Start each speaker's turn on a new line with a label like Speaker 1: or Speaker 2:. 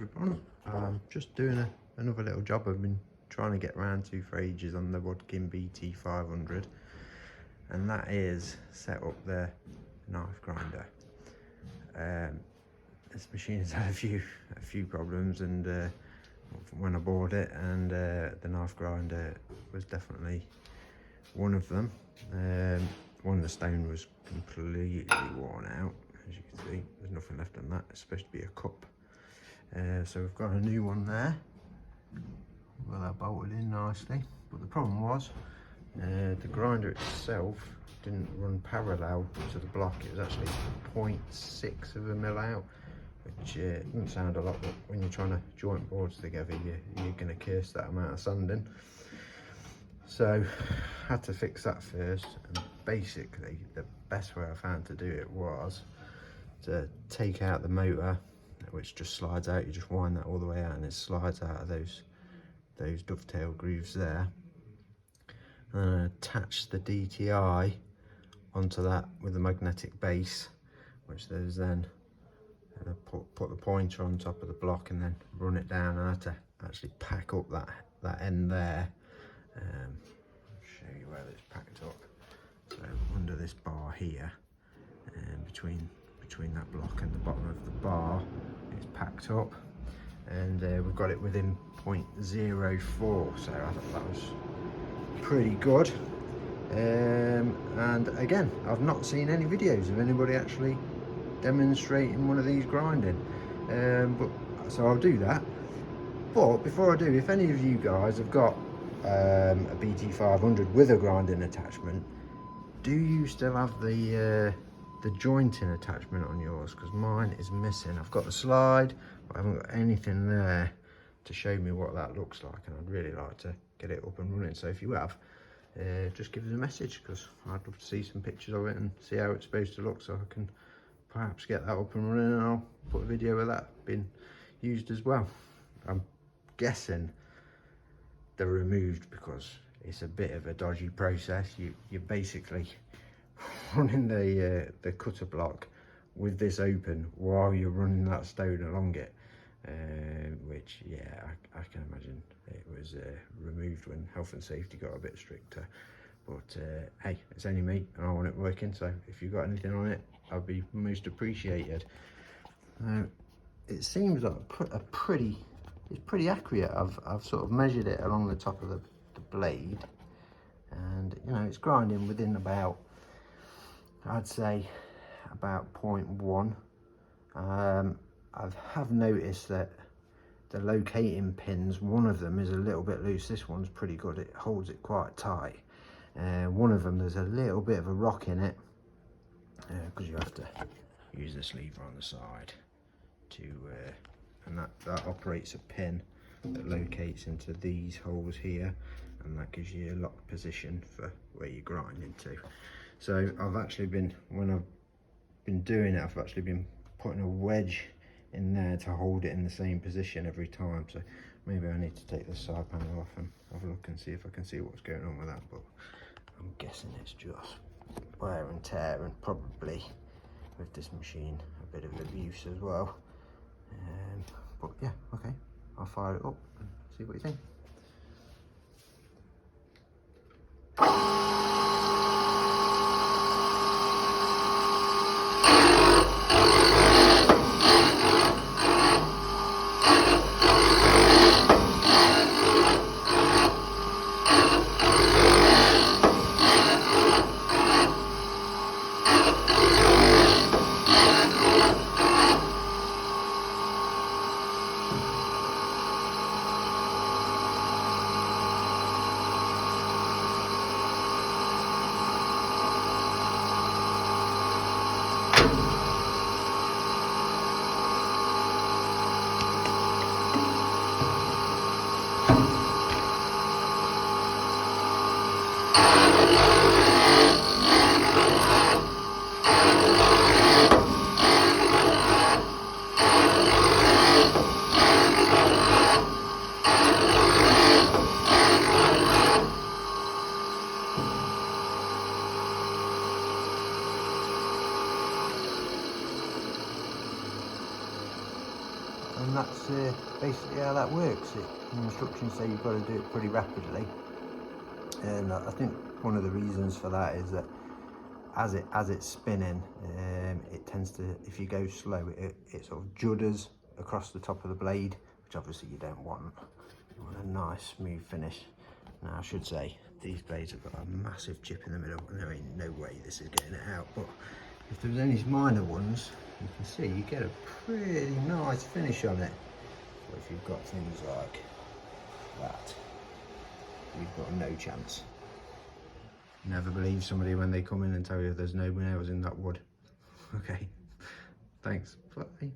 Speaker 1: everyone. Just doing another little job I've been trying to get around to for ages on the Wadkin BT500, and that is set up the knife grinder. This machine has had a few problems, and when I bought it, and the knife grinder was definitely one of them. One of the stone was completely worn out. As you can see, there's nothing left on that. It's supposed to be a cup. So we've got a new one there. Well, that bolted in nicely. But the problem was, the grinder itself didn't run parallel to the block. It was actually 0.6 of a mil out, which doesn't sound a lot, but when you're trying to joint boards together, you're going to curse that amount of sanding. So had to fix that first, and basically the best way I found to do it was to take out the motor, which just slides out. You just wind that all the way out and it slides out of those dovetail grooves there, and then attach the DTI onto that with a magnetic base, which there's then put the pointer on top of the block and then run it down. I had to actually pack up that end there. I'll show you where it's packed up. So under this bar here, between that block and the bottom of the bar, it's packed up, and we've got it within 0.04, so I thought that was pretty good. And again, I've not seen any videos of anybody actually demonstrating one of these grinding, so I'll do that. But before I do, if any of you guys have got a BT500 with a grinding attachment, do you still have the jointing attachment on yours? Because mine is missing. I've got the slide, but I haven't got anything there to show me what that looks like, and I'd really like to get it up and running. So if you have, just give us a message, because I'd love to see some pictures of it and see how it's supposed to look, so I can perhaps get that up and running, and I'll put a video of that being used as well. I'm guessing they're removed because it's a bit of a dodgy process. You're basically running the cutter block with this open while you're running that stone along it, which, yeah, I can imagine it was removed when health and safety got a bit stricter. But hey, it's only me and I want it working, so if you've got anything on it, I'd be most appreciated. It seems like it's pretty accurate. I've sort of measured it along the top of the blade, and you know, it's grinding within about, I'd say, about 0.1. I have noticed that the locating pins, one of them is a little bit loose. This one's pretty good. It holds it quite tight. One of them, there's a little bit of a rock in it, because you have to use this lever on the side to, and that operates a pin that locates into these holes here, and that gives you a locked position for where you're grinding to. So I've actually been, when I've been doing it, I've actually been putting a wedge in there to hold it in the same position every time. So maybe I need to take this side panel off and have a look and see if I can see what's going on with that, but I'm guessing it's just wear and tear, and probably with this machine a bit of abuse as well. But yeah, okay, I'll fire it up and see what you think. and that's basically how that works. The instructions say you've got to do it pretty rapidly, and I think one of the reasons for that is that as it's spinning, it tends to, if you go slow, it sort of judders across the top of the blade, which obviously you don't want. You want a nice smooth finish. Now I should say these blades have got a massive chip in the middle, and there ain't no way this is getting it out, but if there's any minor ones, you can see you get a pretty nice finish on it. But if you've got things like that, you've got no chance. Never believe somebody when they come in and tell you there's no nails in that wood. Okay, thanks, bye.